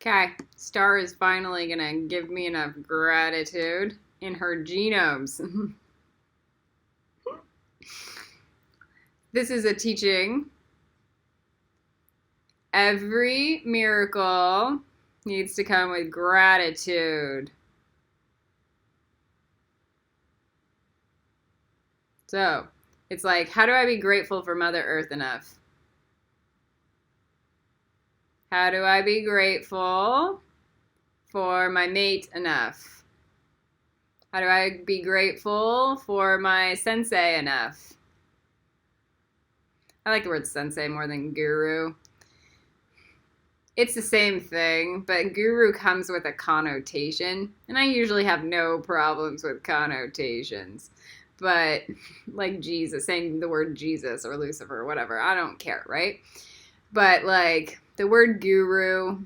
Okay, Star is finally gonna give me enough gratitude in her genomes. This is a teaching. Every miracle needs to come with gratitude. So, it's like, how do I be grateful for Mother Earth enough? How do I be grateful for my mate enough? How do I be grateful for my sensei enough? I like the word sensei more than guru. It's the same thing, but guru comes with a connotation, and I usually have no problems with connotations. But like Jesus, saying the word Jesus or Lucifer or whatever, I don't care, right? But like the word guru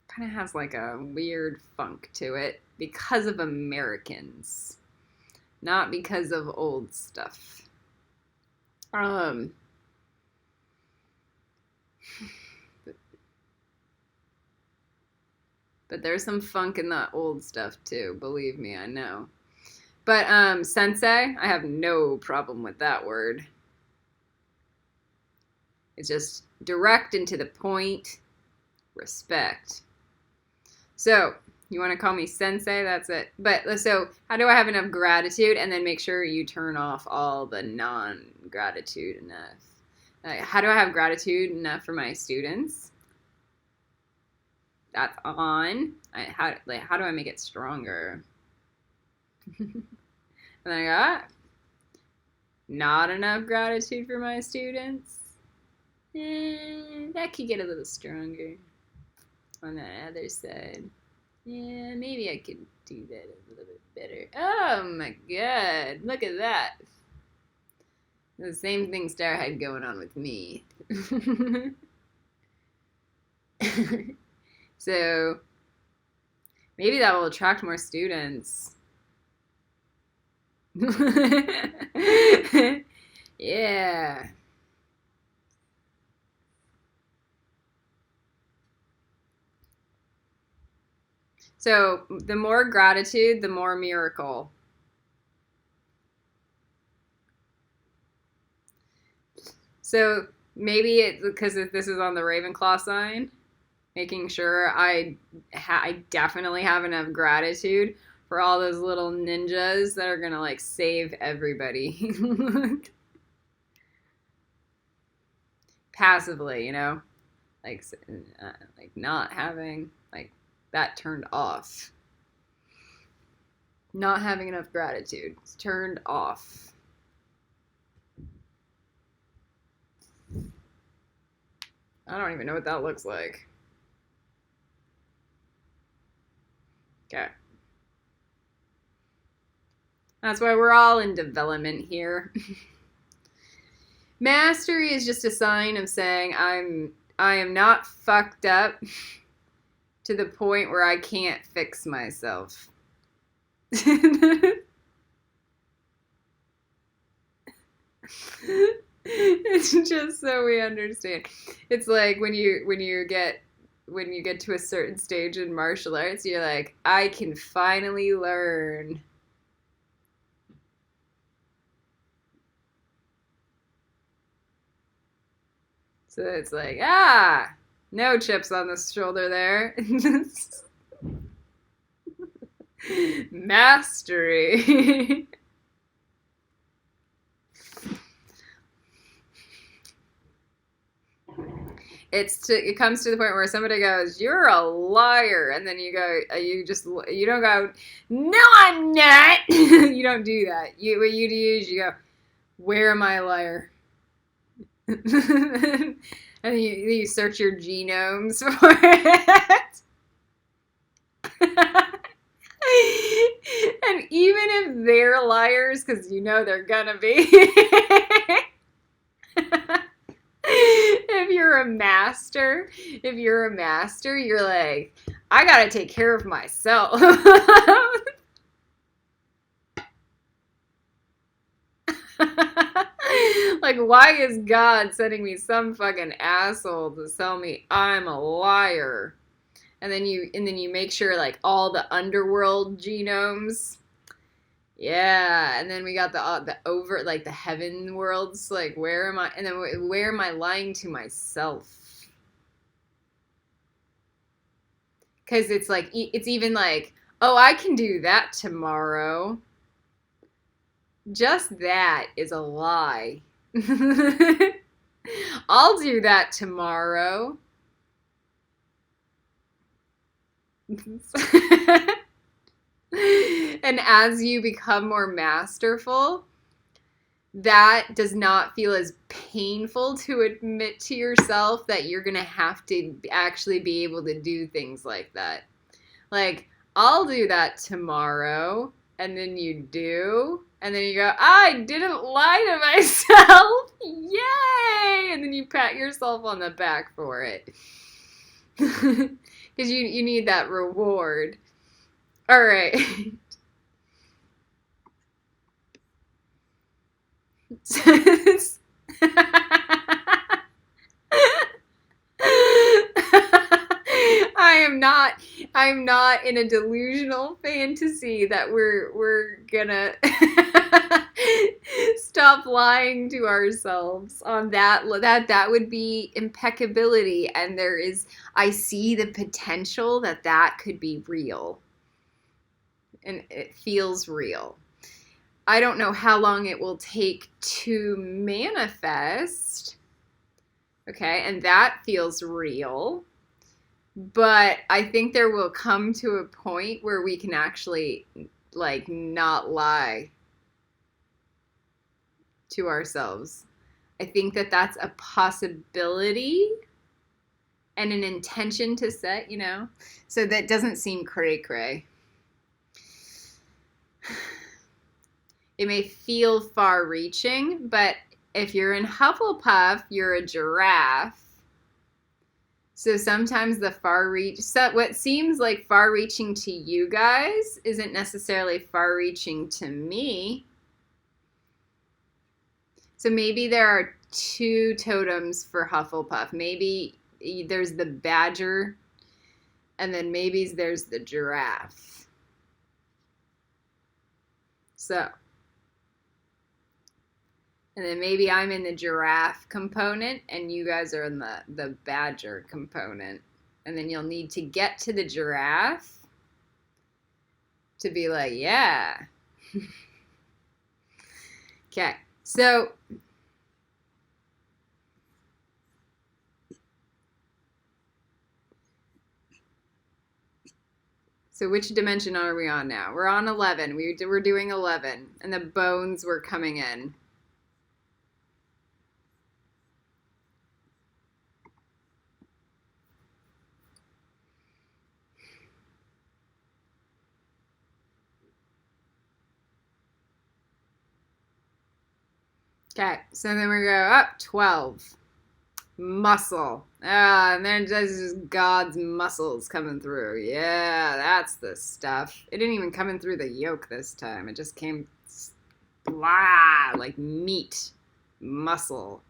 kind of has like a weird funk to it because of Americans, not because of old stuff. But there's some funk in the old stuff too, believe me, I know. But sensei, I have no problem with that word. It's just direct and to the point. Respect. So, you want to call me sensei? That's it. But so, how do I have enough gratitude? And then make sure you turn off all the non-gratitude enough. How do I have gratitude enough for my students? That's on. How do I make it stronger? And then I got not enough gratitude for my students. That could get a little stronger on that other side. Yeah, maybe I could do that a little bit better. Oh my god, look at that. The same thing Star had going on with me. So, maybe that will attract more students. Yeah. So, the more gratitude, the more miracle. So, maybe it's because this is on the Ravenclaw sign, making sure I definitely have enough gratitude for all those little ninjas that are gonna like save everybody. Passively, you know, like not having like that turned off. Not having enough gratitude. It's turned off. I don't even know what that looks like. Okay. That's why we're all in development here. Mastery is just a sign of saying I am not fucked up to the point where I can't fix myself. It's just so we understand. It's like when you get to a certain stage in martial arts, you're like, I can finally learn. So it's like, no chips on the shoulder there. Mastery. It comes to the point where somebody goes, "You're a liar," and then you don't go, "No, I'm not." You don't do that. What you do is you go, "Where am I a liar?" And you search your genomes for it. And even if they're liars, because you know they're gonna be, if you're a master, you're like, I gotta take care of myself. Like, why is God sending me some fucking asshole to tell me I'm a liar? And then you make sure like all the underworld genomes. Yeah, and then we got the over like the heaven worlds. Like, where am I? And then where am I lying to myself? Because it's like it's even like, oh, I can do that tomorrow. Just that is a lie. I'll do that tomorrow. And as you become more masterful, that does not feel as painful to admit to yourself that you're going to have to actually be able to do things like that. Like, I'll do that tomorrow. And then you do. And then you go, I didn't lie to myself. Yay! And then you pat yourself on the back for it. Because you need that reward. All right. I'm not in a delusional fantasy that we're gonna stop lying to ourselves on that would be impeccability, and I see the potential that could be real, and it feels real. I don't know how long it will take to manifest, okay, and that feels real. But I think there will come to a point where we can actually, like, not lie to ourselves. I think that's a possibility and an intention to set, so that doesn't seem cray-cray. It may feel far-reaching, but if you're in Hufflepuff, you're a giraffe. So sometimes what seems like far-reaching to you guys isn't necessarily far-reaching to me. So maybe there are two totems for Hufflepuff. Maybe there's the badger, and then maybe there's the giraffe. So, and then maybe I'm in the giraffe component and you guys are in the badger component. And then you'll need to get to the giraffe to be like, yeah. Okay, so which dimension are we on now? We're on 11. We're doing 11, and the bones were coming in. Okay, so then we go up 12. Muscle. And then there's just God's muscles coming through. Yeah, that's the stuff. It didn't even come in through the yolk this time. It just came blah, like meat, muscle.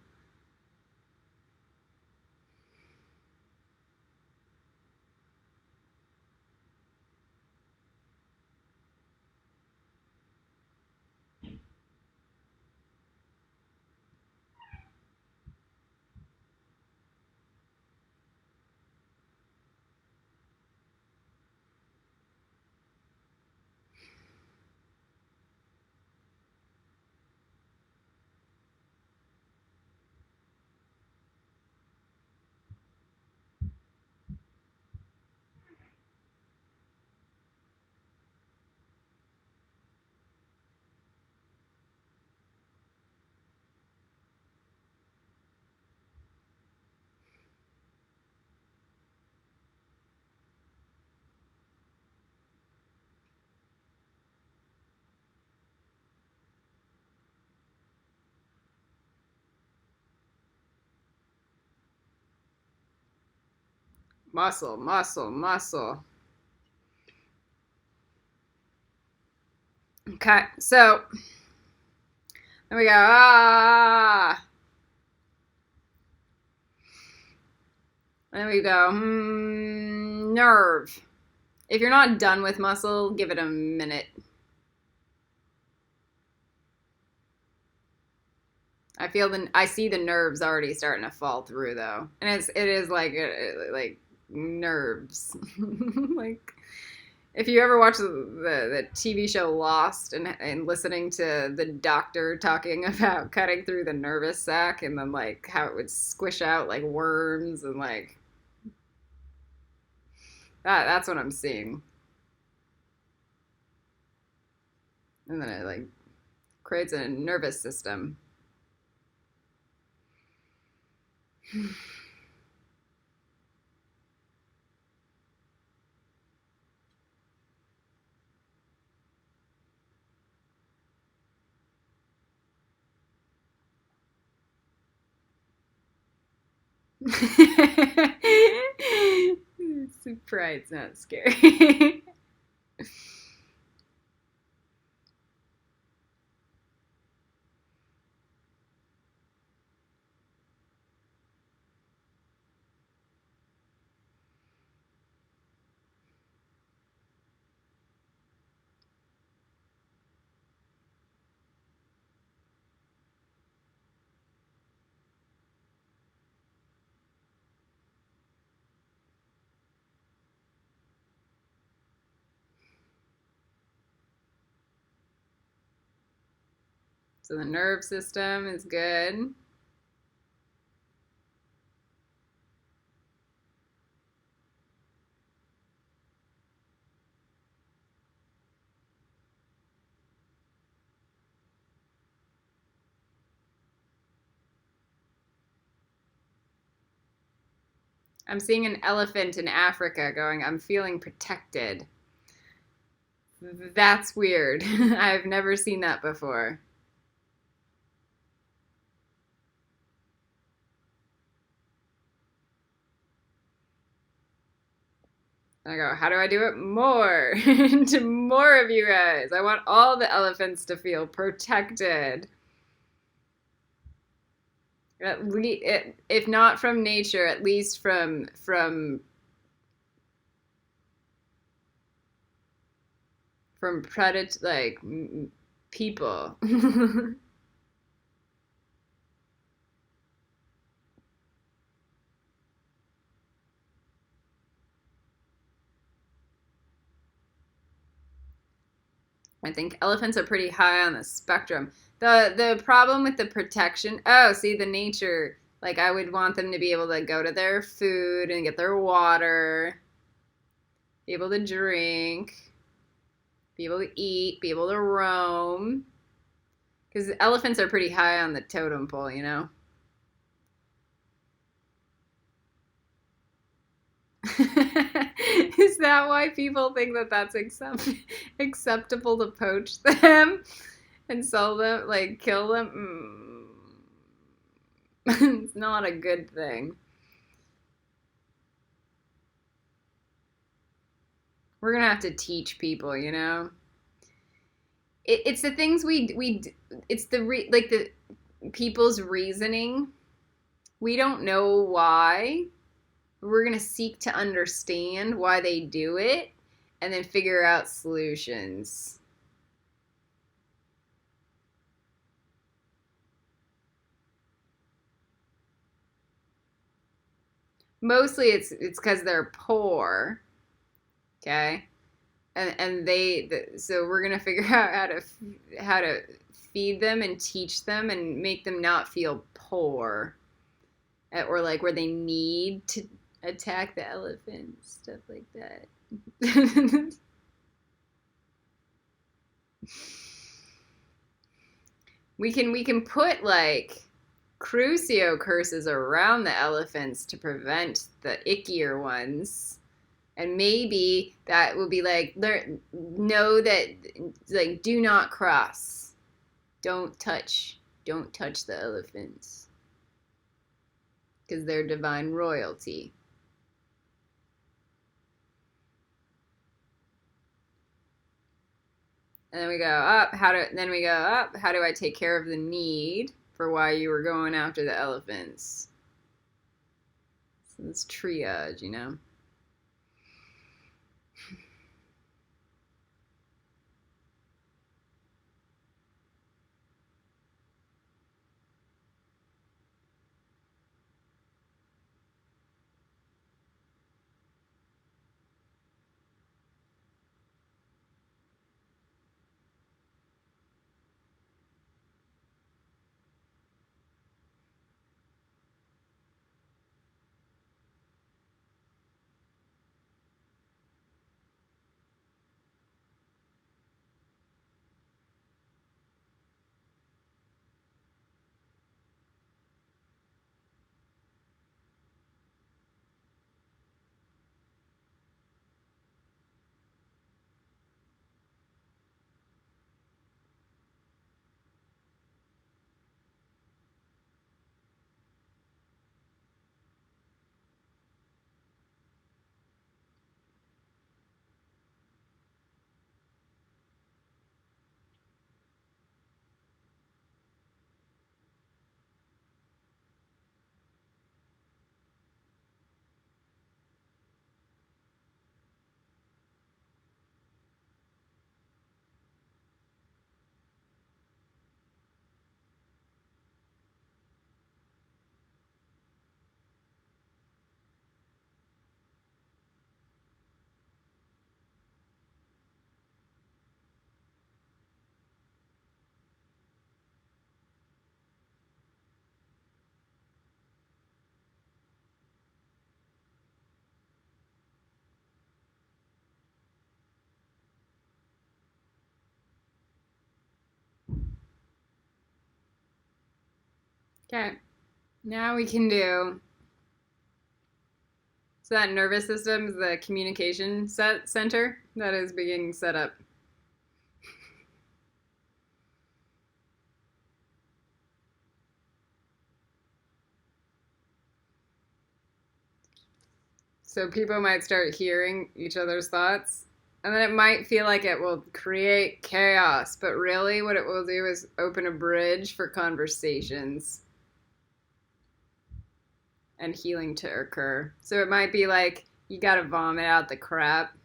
Muscle, muscle, muscle. Okay, so And we go, ah. And then we go, nerve. If you're not done with muscle, give it a minute. I see the nerves already starting to fall through though, and it is like nerves. Like if you ever watch the TV show Lost and listening to the doctor talking about cutting through the nervous sac and then like how it would squish out like worms and like that's what I'm seeing. And then it like creates a nervous system. Pride's not scary. So the nerve system is good. I'm seeing an elephant in Africa going, I'm feeling protected. That's weird. I've never seen that before. And I go, how do I do it more? To more of you guys. I want all the elephants to feel protected. At least, if not from nature, at least from predator like people. I think elephants are pretty high on the spectrum. The problem with the protection, oh, see the nature, like I would want them to be able to go to their food and get their water, be able to drink, be able to eat, be able to roam. Because elephants are pretty high on the totem pole, you know? Is that why people think that that's acceptable to poach them and sell them, like kill them? It's not a good thing. We're gonna have to teach people, you know. It's the things it's like the people's reasoning. We don't know why. We're going to seek to understand why they do it and then figure out solutions. Mostly it's because they're poor, okay? And so we're going to figure out how to feed them and teach them and make them not feel poor, or like where they need to attack the elephants, stuff like that. we can put like Crucio curses around the elephants to prevent the ickier ones, and maybe that will be like, know that, like, do not cross, don't touch the elephants because they're divine royalty. And then we go up. Then we go up. How do I take care of the need for why you were going after the elephants? So this triage, you know. Okay. Now we can do. So that nervous system is the communication center that is being set up. So people might start hearing each other's thoughts, and then it might feel like it will create chaos, but really what it will do is open a bridge for conversations and healing to occur. So it might be like you gotta vomit out the crap.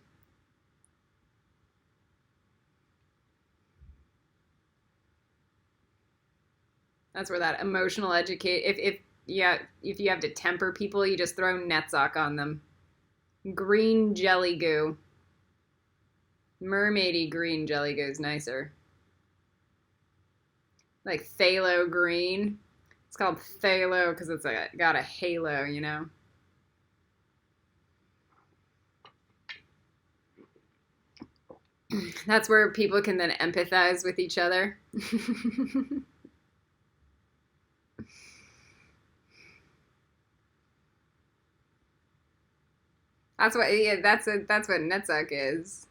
That's where that emotional educate. If you have to temper people, you just throw Netzach on them. Green jelly goo. Mermaidy green jelly goo is nicer. Like phthalo green. It's called phthalo because it's got a halo, you know. That's where people can then empathize with each other. That's what that's what Netzach is.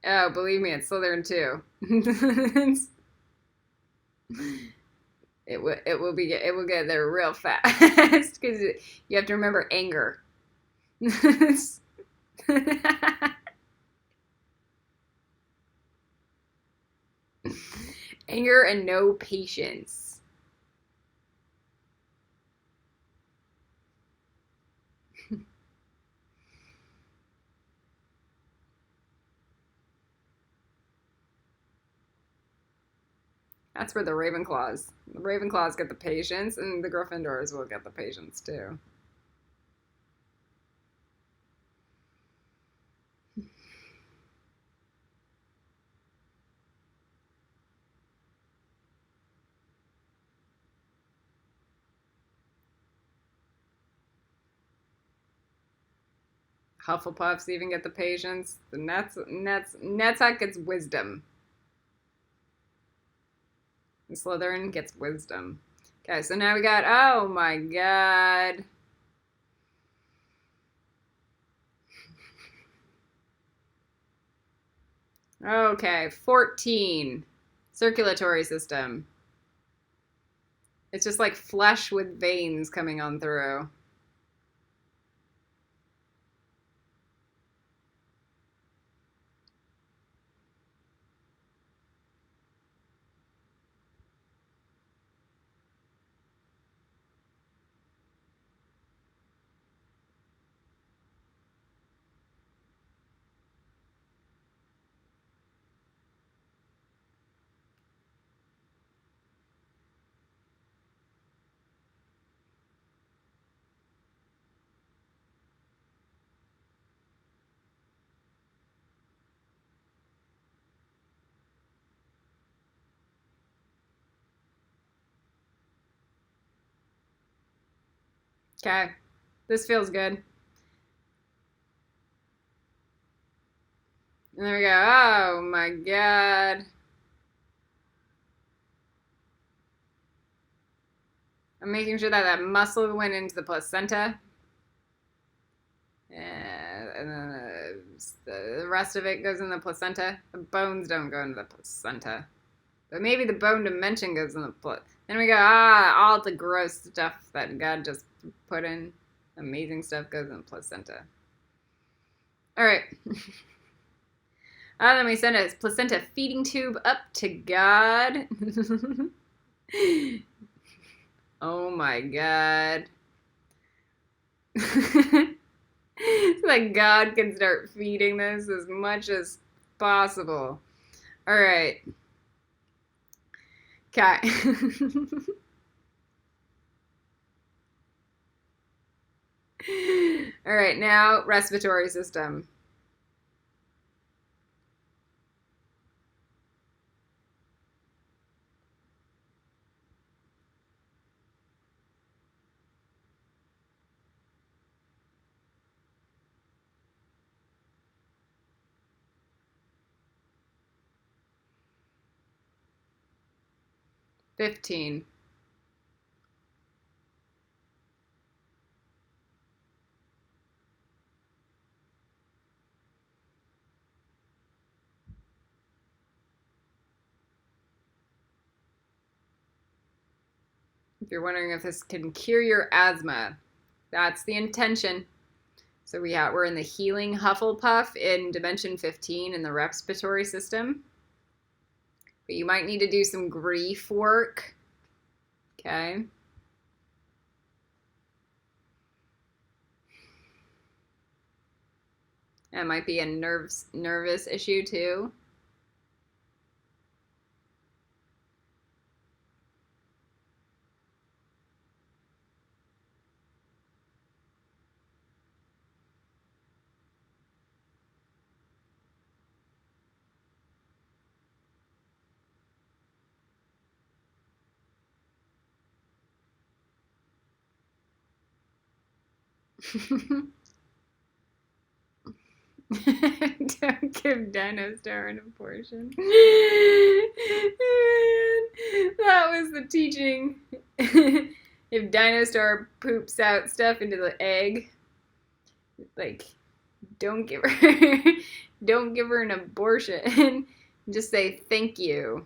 Oh, believe me, it's Slytherin too. It will get there real fast because you have to remember anger. Anger and no patience. That's where the Ravenclaws get the patience, and the Gryffindors will get the patience too. Hufflepuffs even get the patience. The Netzach gets wisdom. And Slytherin gets wisdom. Okay, so now we got, oh my god. Okay, 14. Circulatory system. It's just like flesh with veins coming on through. Okay, this feels good. And there we go. Oh my God. I'm making sure that that muscle went into the placenta. And then the rest of it goes in the placenta. The bones don't go into the placenta. But maybe the bone dimension goes in the placenta. Then we go, all the gross stuff that God just put in. Amazing stuff goes in the placenta. All right. Then we send a placenta feeding tube up to God. Oh my God. So that God can start feeding this as much as possible. All right. Okay. All right, now respiratory system. $15. If you're wondering if this can cure your asthma, that's the intention. So we're in the healing Hufflepuff in dimension 15 in the respiratory system. But you might need to do some grief work. Okay. That might be a nervous issue too. Don't give Dino Star an abortion. That was the teaching. If Dino Star poops out stuff into the egg, like, don't give her an abortion. Just say thank you,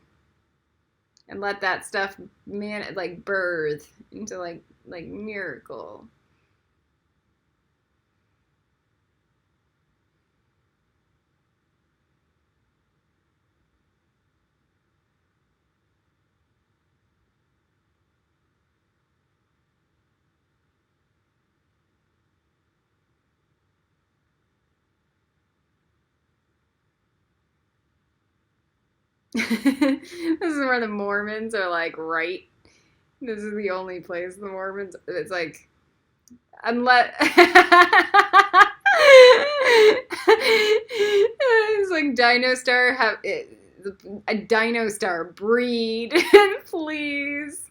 and let that stuff birth into like miracle. This is where the Mormons are like, right? This is the only place the Mormons. It's like, unless it's like Dino Star a Dino Star breed, please.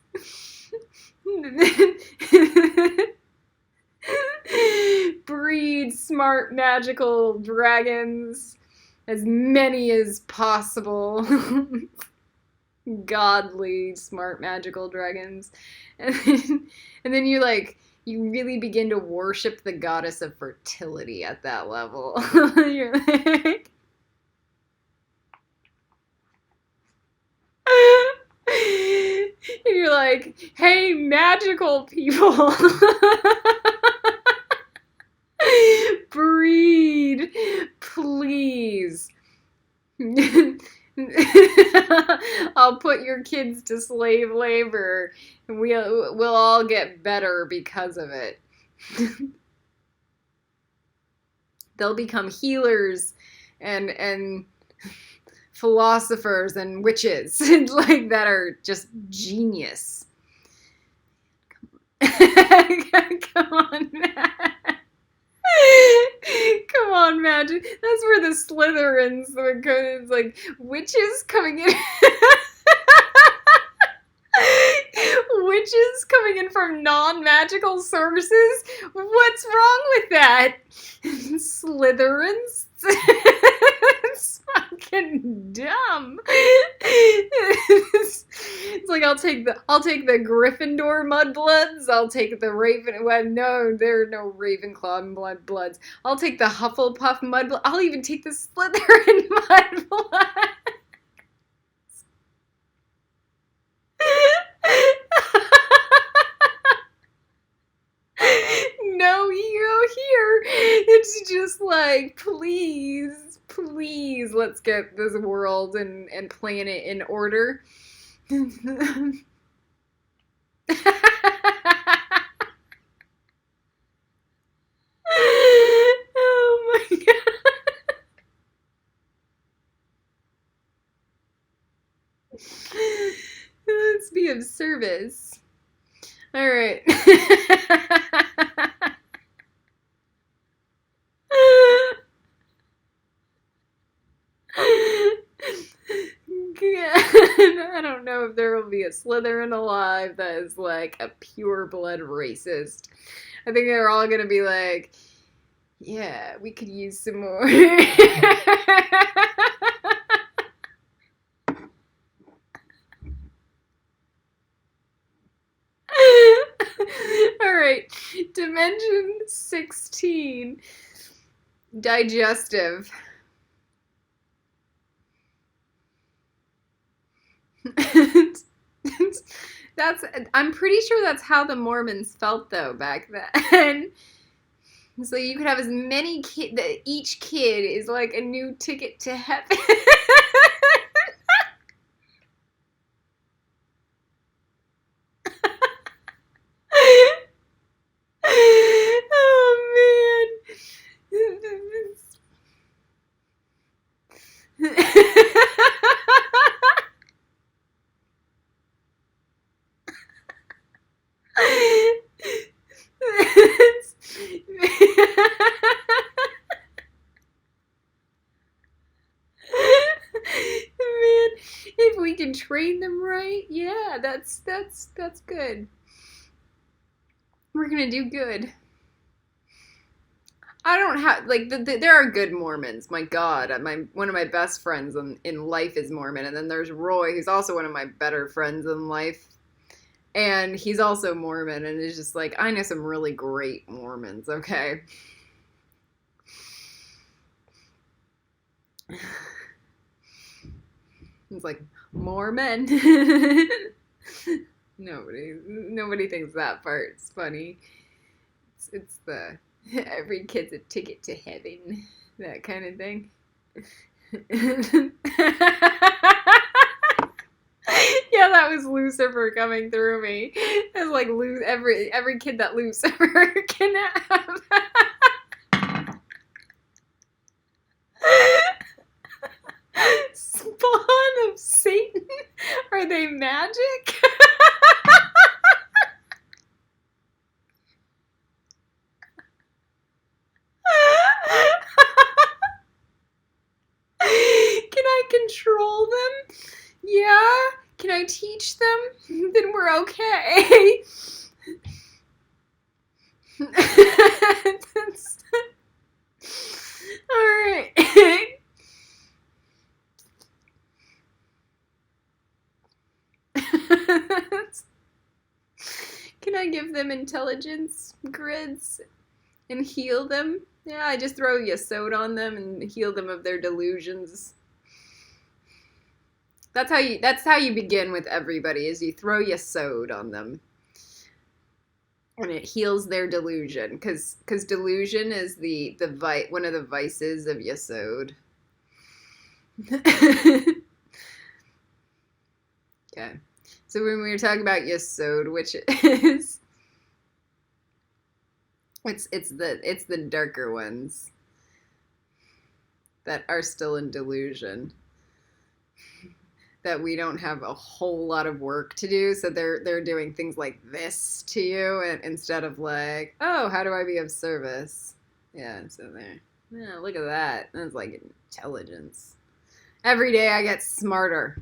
Breed smart magical dragons. As many as possible. Godly, smart, magical dragons. And then you really begin to worship the goddess of fertility at that level. You're like... and you're like, hey, magical people, breed, please. I'll put your kids to slave labor, and we'll all get better because of it. They'll become healers and philosophers and witches like that are just genius. Come on, Matt. Come on, Magic. That's where the Slytherins would go. It's like witches coming in. Witches coming in from non-magical sources? What's wrong with that? Slytherins? It's fucking dumb. It's like I'll take the Gryffindor mudbloods. I'll take the well, no, there are no Ravenclaw mudbloods. I'll take the Hufflepuff mudbloods. I'll even take the Slytherin mudbloods. No ego here. It's just like, please, let's get this world and planet in order. Oh my god. Let's be of service. All right. I don't know if there will be a Slytherin alive that is like a pure blood racist. I think they're all gonna be like, yeah, we could use some more. All right, dimension 16, digestive. I'm pretty sure that's how the Mormons felt though back then. So you could have as many kids, that each kid is like a new ticket to heaven. Oh man. Man, if we can train them right, yeah, that's good. We're gonna do good. I don't have like there are good Mormons. My God, one of my best friends in life is Mormon, and then there's Roy, who's also one of my better friends in life, and he's also Mormon, and it's just like I know some really great Mormons. Okay. It's like Mormon. Nobody thinks that part's funny. It's the every kid's a ticket to heaven, that kind of thing. Yeah, that was Lucifer coming through me. It's like every kid that Lucifer can have. Spawn of Satan? Are they magic? Can I control them? Yeah? Can I teach them? Then we're okay. Alright. Can I give them intelligence grids and heal them? Yeah, I just throw Yesod on them and heal them of their delusions. That's how you begin with everybody, is you throw Yesod on them. And it heals their delusion, because delusion is one of the vices of Yesod. Okay. So when we were talking about Yesod, which is it's the darker ones that are still in delusion, that we don't have a whole lot of work to do, so they're doing things like this to you, and instead of like, oh, how do I be of service? Yeah, so there. Yeah, look at that. That's like intelligence. Every day I get smarter.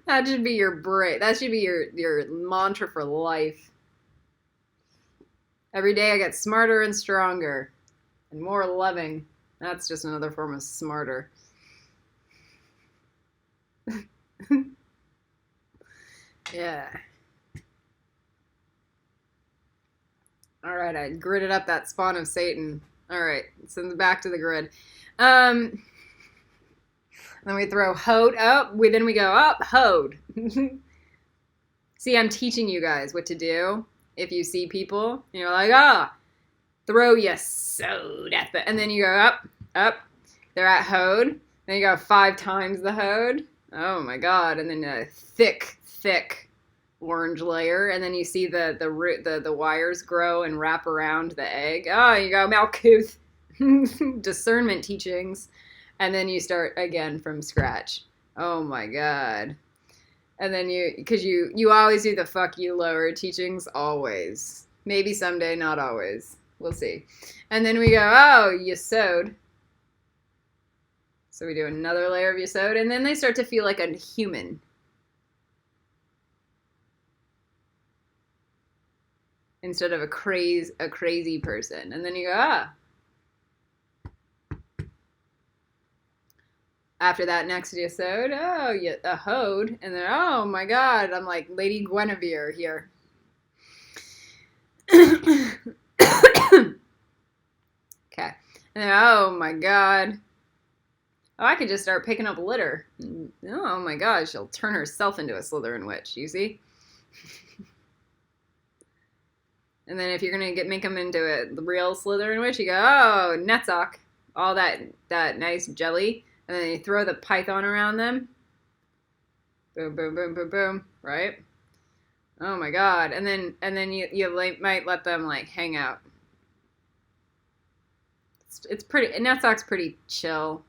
That should be your brain. That should be your mantra for life. Every day I get smarter and stronger and more loving. That's just another form of smarter. Yeah. All right, I gridded up that spawn of Satan. All right, so back to the grid. Then we throw Hode up. Then we go up, Hode. See, I'm teaching you guys what to do. If you see people, and you're like, throw Yesod at the, and then you go up. They're at Hode. Then you go 5 times the Hode. Oh my God! And then a thick orange layer, and then you see the wires grow and wrap around the egg. Oh, you go Malkuth, discernment teachings, and then you start again from scratch. Oh my God! And then because you always do the fuck you lower teachings, always. Maybe someday, not always. We'll see. And then we go, Yesod. So we do another layer of Yesod, and then they start to feel like a human. Instead of a crazy person. And then you go, After that next Yesod, a Hode. And then, oh my God, I'm like Lady Guinevere here. Okay. And then, oh my God. Oh, I could just start picking up litter. Oh my God, she'll turn herself into a Slytherin witch, you see? And then if you're going to make them into a real Slytherin witch, you go, Netzach. All that nice jelly. And then you throw the python around them. Boom, boom, boom, boom, boom. Right? Oh my God. And then you might let them like hang out. It's pretty, Netzach's pretty chill.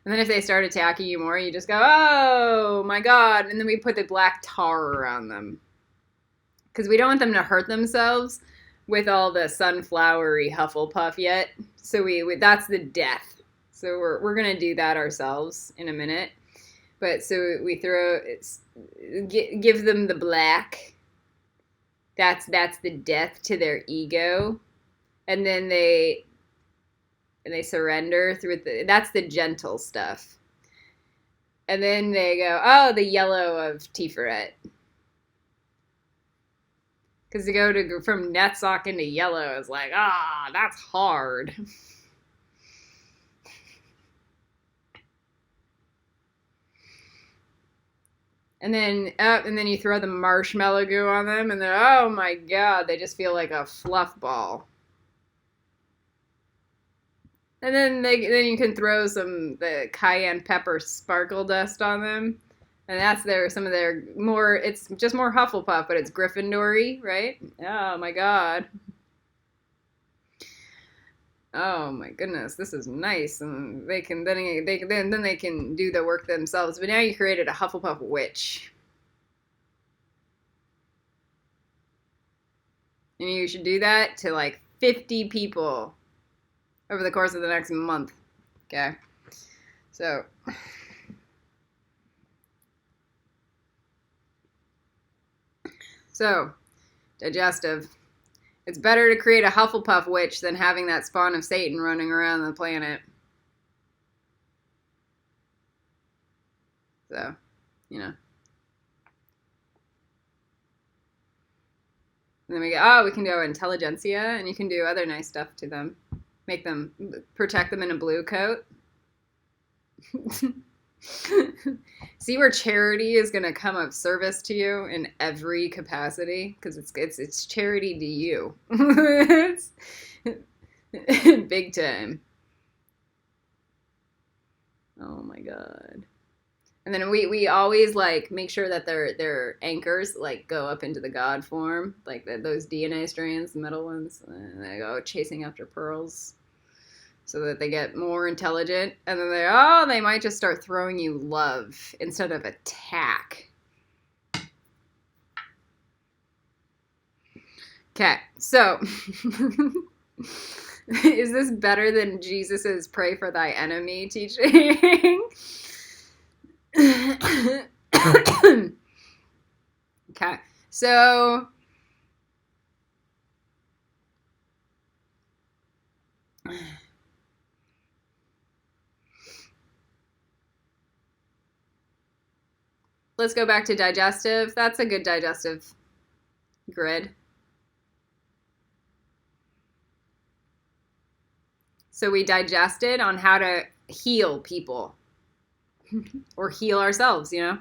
And then if they start attacking you more, you just go, oh my God. And then we put the black tar around them. Because we don't want them to hurt themselves with all the sunflowery Hufflepuff yet. So that's the death. So we're going to do that ourselves in a minute. But so we give them the black. That's the death to their ego. And then they surrender through that's the gentle stuff. And then they go, the yellow of TIPHARETH. Because to go from Netzach into yellow is like, that's hard. And then you throw the marshmallow goo on them, and then, oh my God, they just feel like a fluff ball. And then you can throw the cayenne pepper sparkle dust on them. And that's some of their more, it's just more Hufflepuff, but it's Gryffindor-y, right? Oh my God. Oh my goodness, this is nice. And they can then they can do the work themselves. But now you created a Hufflepuff witch. And you should do that to like 50 people over the course of the next month. Okay? So, digestive. It's better to create a Hufflepuff witch than having that spawn of Satan running around the planet. So, And then we go, we can do intelligentsia, and you can do other nice stuff to them. Protect them in a blue coat. See where charity is going to come of service to you in every capacity, because it's charity to you. It's big time. Oh my god. And then we always like make sure that their anchors like go up into the God form, like those DNA strands, the metal ones, and they go chasing after pearls, so that they get more intelligent, and then they might just start throwing you love instead of attack. Okay, so is this better than Jesus's pray for thy enemy teaching? Okay, so let's go back to digestive. That's a good digestive grid. So we digested on how to heal people or heal ourselves, you know?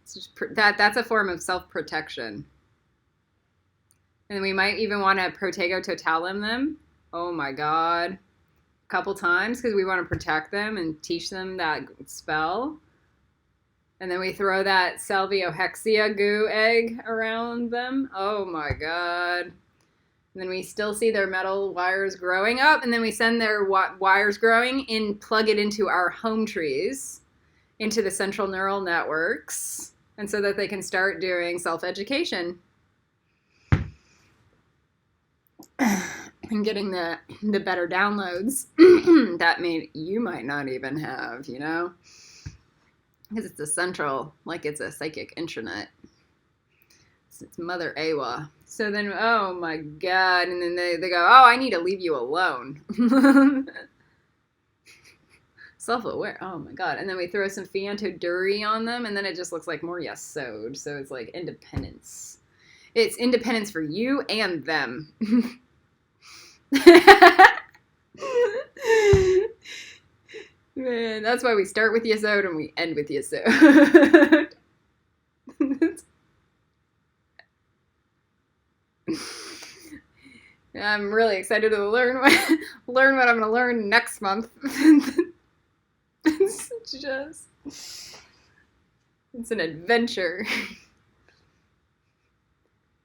It's just that's a form of self-protection. And we might even want to protego totalem them. Oh my god. A couple times, because we want to protect them and teach them that spell. And then we throw that salviohexia goo egg around them. Oh my god. And then we still see their metal wires growing up, and then we send their wires growing in, plug it into our home trees, into the central neural networks, and so that they can start doing self-education and getting the better downloads that you might not even have, you know? Because it's a central, like it's a psychic intranet. It's Mother Awa. So then, oh my god, and then they go, oh, I need to leave you alone. Self-aware, oh my god. And then we throw some Fianto Duri on them, and then it just looks like more Yesod. So it's like independence. It's independence for you and them. Man, that's why we start with Yesod and we end with Yesod. I'm really excited to learn what I'm going to learn next month. It's an adventure.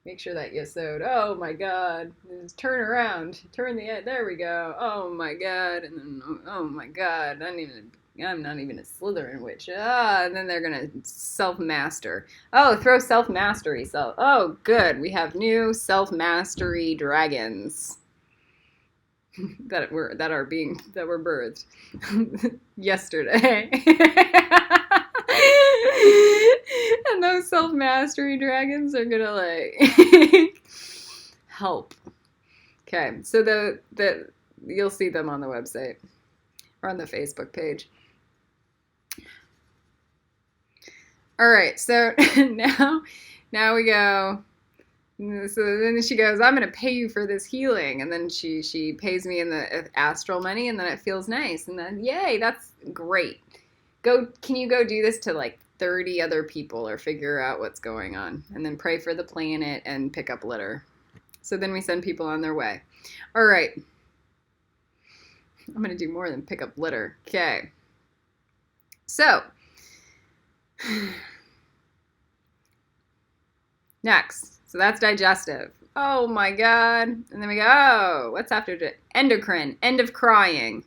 Make sure that Yesod. Oh my god. Just turn around. There we go. Oh my god. And then, oh my god. I'm not even a Slytherin witch. And then they're going to self-master. Oh, throw self-mastery. Oh, good. We have new self-mastery dragons that were birthed yesterday. And those self-mastery dragons are going to like help. Okay. So you'll see them on the website or on the Facebook page. All right, so now we go. So then she goes, I'm going to pay you for this healing. And then she pays me in the astral money, and then it feels nice. And then, yay, that's great. Can you go do this to like 30 other people or figure out what's going on? And then pray for the planet and pick up litter. So then we send people on their way. All right. I'm going to do more than pick up litter. Okay. So next, so that's digestive. Oh my god. And then we go, oh, what's after endocrine? End of crying.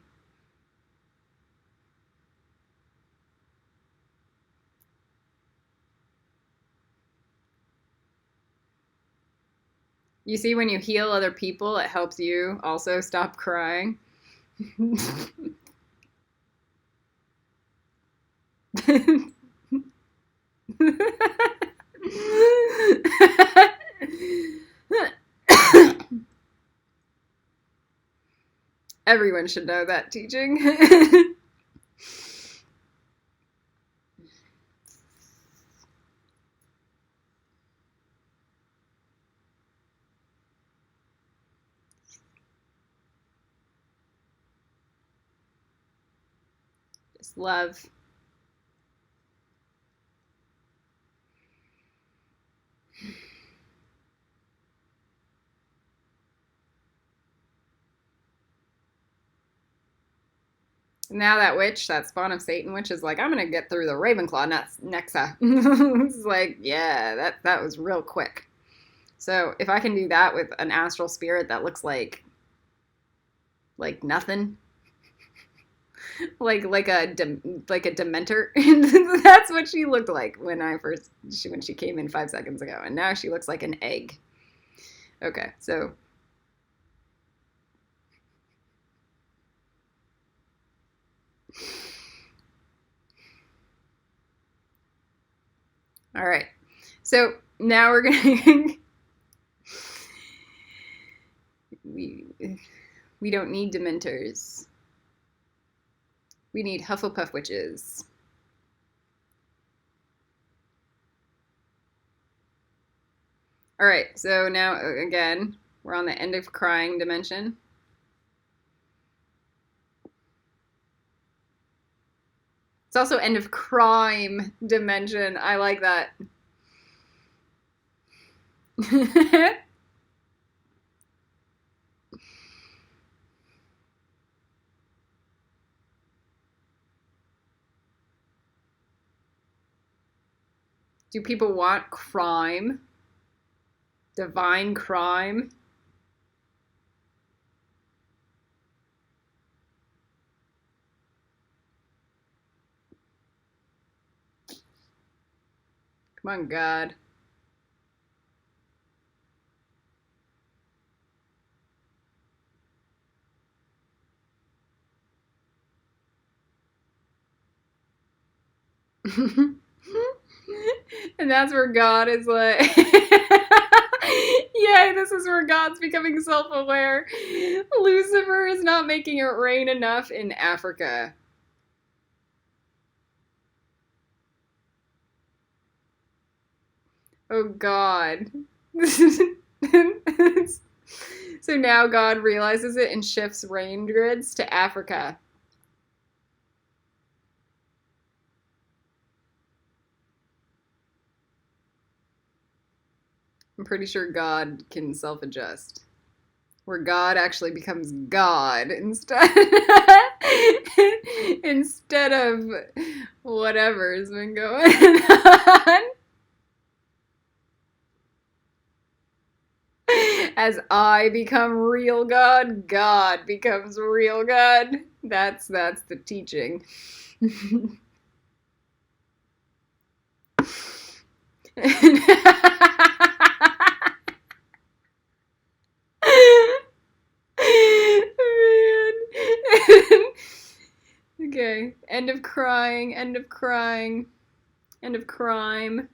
You see, when you heal other people, it helps you also stop crying. Everyone should know that teaching. Just love. Now that witch, that spawn of Satan witch, is like, I'm gonna get through the Ravenclaw Nexa. It's like, yeah, that was real quick. So if I can do that with an astral spirit that looks like nothing, like a Dementor, that's what she looked like when she came in 5 seconds ago, and now she looks like an egg. Okay, so. All right. So now we're going we don't need Dementors. We need Hufflepuff witches. All right. So now, again, we're on the end of crying dimension. It's also end of crime dimension. I like that. Do people want crime? Divine crime? Come on, God. And that's where God is like, yay, this is where God's becoming self-aware. Lucifer is not making it rain enough in Africa. Oh, God. So now God realizes it and shifts rain grids to Africa. I'm pretty sure God can self-adjust. Where God actually becomes God instead of whatever's been going on. As I become real God, God becomes real God. That's the teaching. Man. Okay. End of crying. End of crying. End of crime.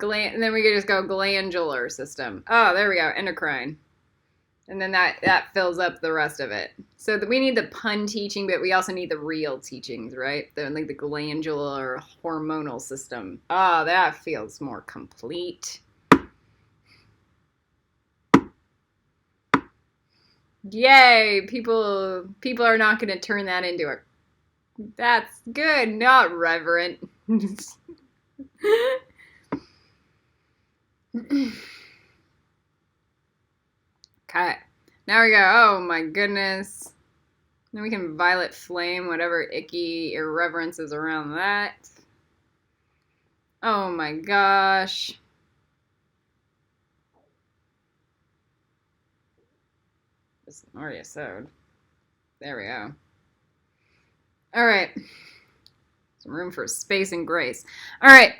And then we could just go glandular system. Oh, there we go. Endocrine. And then that fills up the rest of it. So we need the pun teaching, but we also need the real teachings, right? Like the glandular hormonal system. Oh, that feels more complete. Yay! People are not going to turn that into a. That's good, not reverent. Okay. Now we go. Oh my goodness. Then we can violet flame whatever icky irreverence is around that. Oh my gosh. This already sewed. There we go. All right. Some room for space and grace. All right.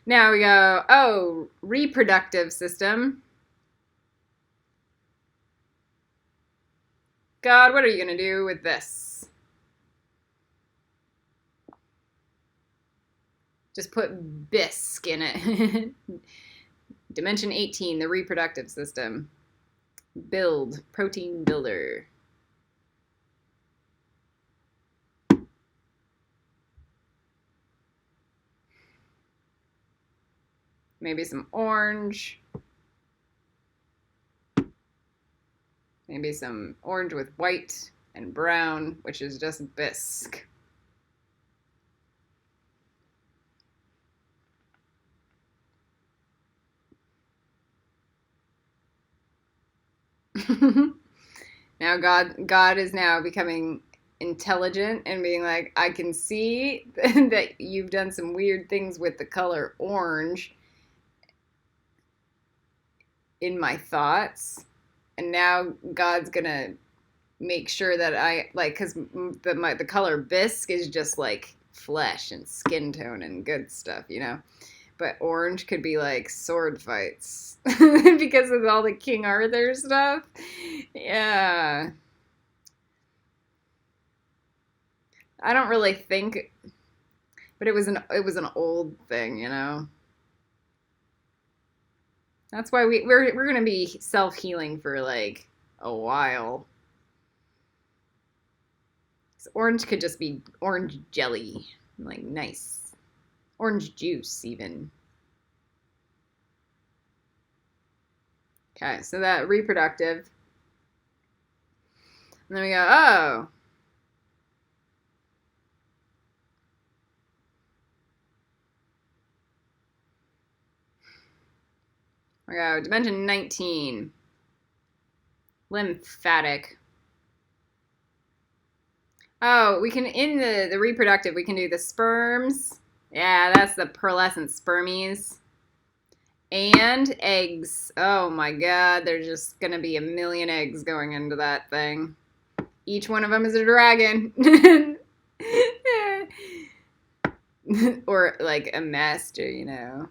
Now we go, oh, reproductive system. God, what are you going to do with this? Just put bisque in it. Dimension 18, the reproductive system. Build, protein builder. Maybe some orange. Maybe some orange with white and brown, which is just bisque. Now God is now becoming intelligent and being like, I can see that you've done some weird things with the color orange in my thoughts. And now God's gonna make sure that I like, because the color bisque is just like flesh and skin tone and good stuff, you know. But orange could be like sword fights because of all the King Arthur stuff. Yeah, I don't really think, but it was an old thing, you know. That's why we're gonna be self healing for like a while. So orange could just be orange jelly, like nice orange juice even. Okay, so that reproductive, and then we go, oh. We go dimension 19, lymphatic. Oh, we can, in the reproductive, we can do the sperms. Yeah, that's the pearlescent spermies. And eggs. Oh my god, there's just gonna be a million eggs going into that thing. Each one of them is a dragon. Or like a master, you know.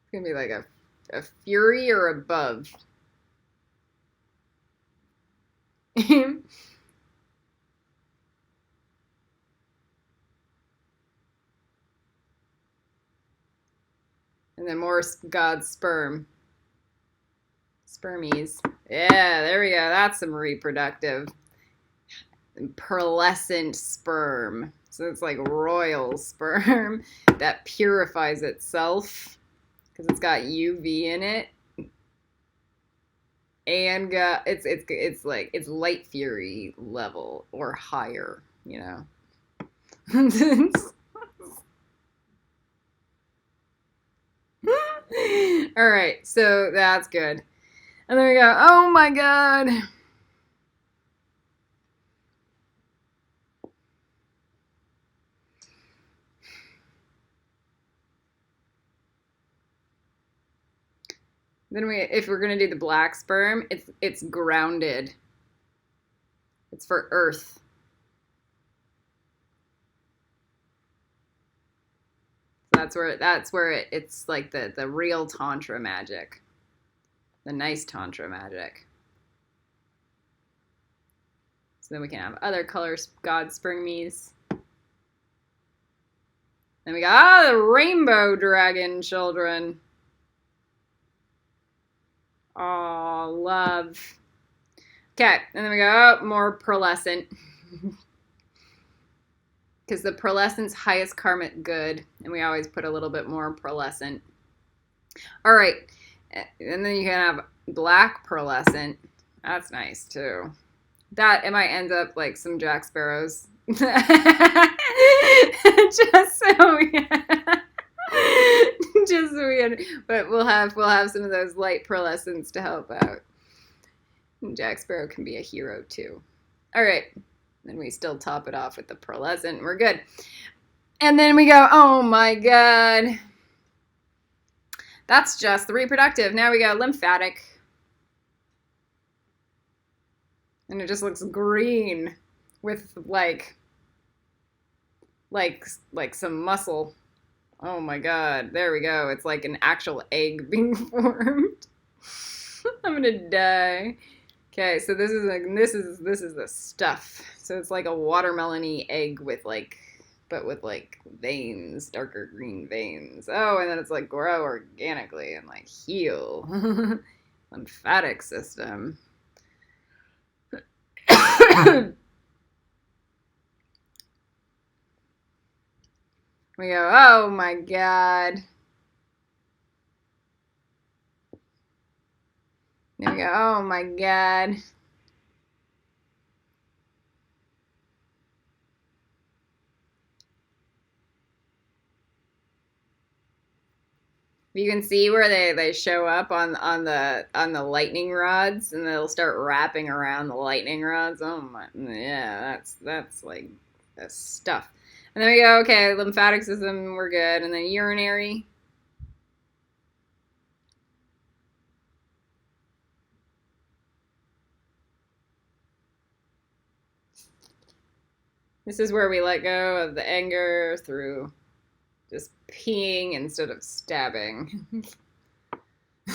It's gonna be like a fury or above. And then more God's sperm. Spermies. Yeah, there we go. That's some reproductive. Pearlescent sperm. So it's like royal sperm that purifies itself because it's got UV in it. And it's like it's light fury level or higher, you know. All right, so that's good. And then we go, oh my god. Then if we're gonna do the black sperm, it's grounded. It's for Earth. That's where it's like the real tantra magic, the nice tantra magic. So then we can have other colors, God spermies. Then we got the rainbow dragon children. Oh, love. Okay, and then we go, oh, more pearlescent. Because the pearlescent's highest karmic good, and we always put a little bit more pearlescent. All right, and then you can have black pearlescent. That's nice, too. That, it might end up like some Jack Sparrows. Just so we just so we but we'll have some of those light pearlescents to help out. And Jack Sparrow can be a hero too. All right, then we still top it off with the pearlescent. We're good. And then we go, oh my god, that's just the reproductive. Now we go lymphatic, and it just looks green with like some muscle. Oh my god, there we go. It's like an actual egg being formed. I'm gonna die. Okay, so this is the stuff. So it's like a watermelon-y egg with like but with like veins, darker green veins. Oh, and then it's like grow organically and like heal. Lymphatic system. We go, oh my God. There we go, oh my God. You can see where they show up on the lightning rods, and they'll start wrapping around the lightning rods. Oh my, yeah, that's like that's stuff. And then we go, okay, lymphatic system, we're good, and then urinary. This is where we let go of the anger through just peeing instead of stabbing.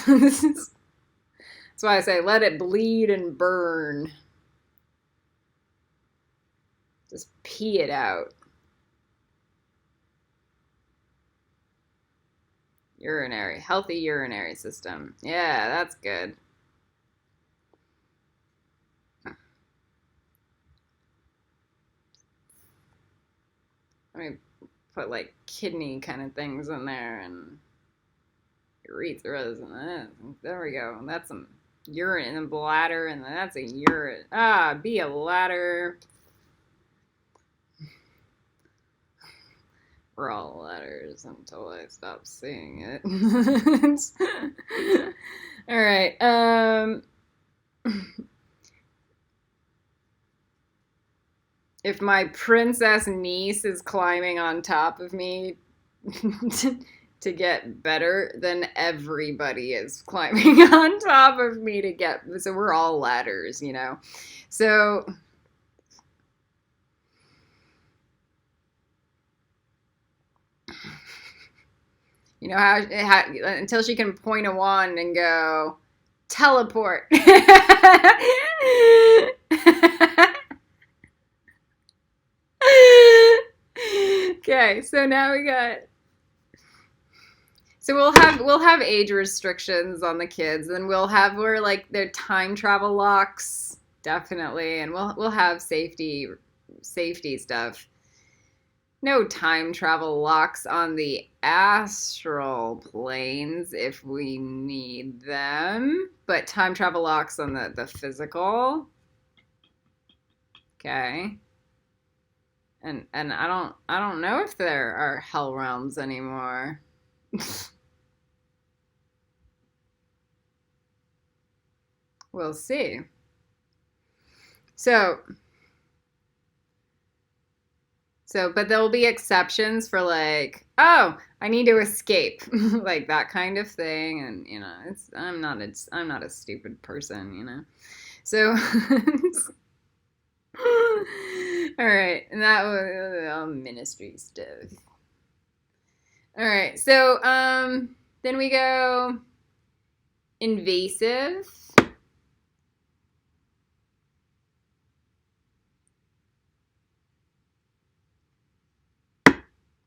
That's why I say let it bleed and burn. Just pee it out. Urinary, healthy urinary system. Yeah, that's good. I mean, put like kidney kind of things in there and urethras and that. There we go. That's some urine and bladder, and that's a urine. Ah, be a ladder. We're all ladders until I stop seeing it. All right. If my princess niece is climbing on top of me to get better, then everybody is climbing on top of me to get. So we're all ladders, you know. So. You know how until she can point a wand and go, teleport. Okay, so now we got. So we'll have age restrictions on the kids, and we'll have where like their time travel locks, definitely, and we'll have safety stuff. No time travel locks on the astral planes if we need them, but time travel locks on the physical. Okay. And I don't know if there are hell realms anymore. We'll see. So, but there'll be exceptions for like, oh, I need to escape, like that kind of thing, and you know, I'm not a stupid person, you know. So, all right, and that was all ministry stuff. All right, so then we go invasive.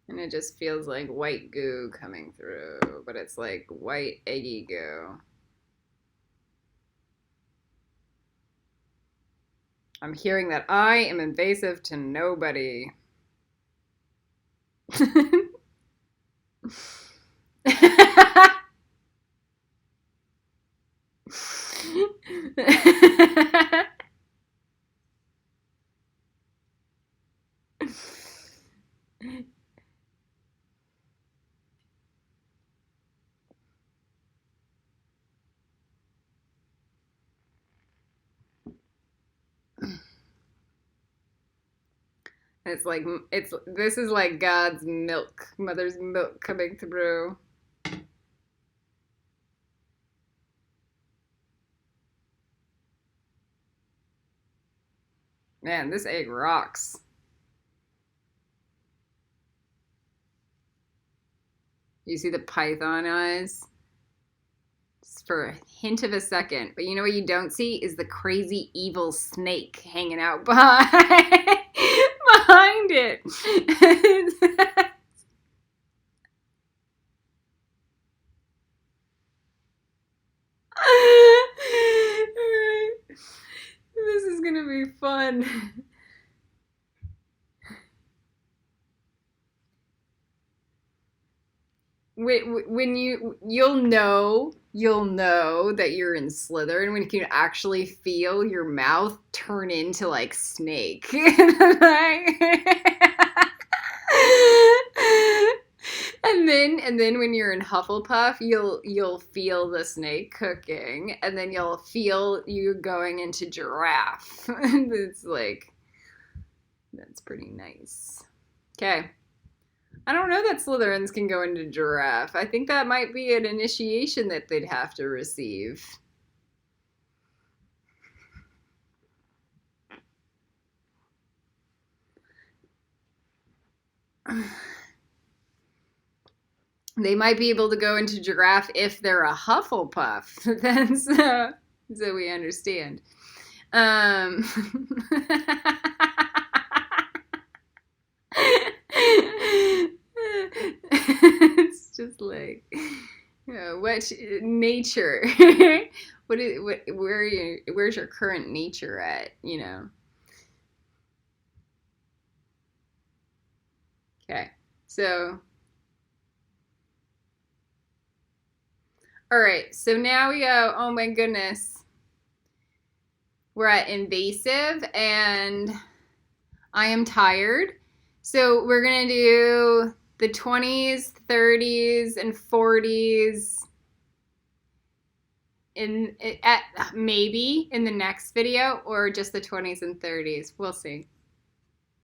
And it just feels like white goo coming through, but it's like white eggy goo. I'm hearing that I am invasive to nobody. This is like God's milk, mother's milk coming through. Man, this egg rocks. You see the python eyes? Just for a hint of a second. But you know what you don't see is the crazy evil snake hanging out behind find it. Alright. This is gonna be fun. When you'll know that you're in Slytherin when you can actually feel your mouth turn into like snake. And then when you're in Hufflepuff, you'll feel the snake cooking, and then you'll feel you going into giraffe. It's like, that's pretty nice. Okay. I don't know that Slytherins can go into giraffe. I think that might be an initiation that they'd have to receive. They might be able to go into giraffe if they're a Hufflepuff. That's so we understand. It's just like, what nature? Where's your current nature at? You know. Okay, so. All right, so now we go, oh my goodness. We're at invasive, and I am tired. So we're going to do the 20s, 30s, and 40s maybe in the next video, or just the 20s and 30s. We'll see.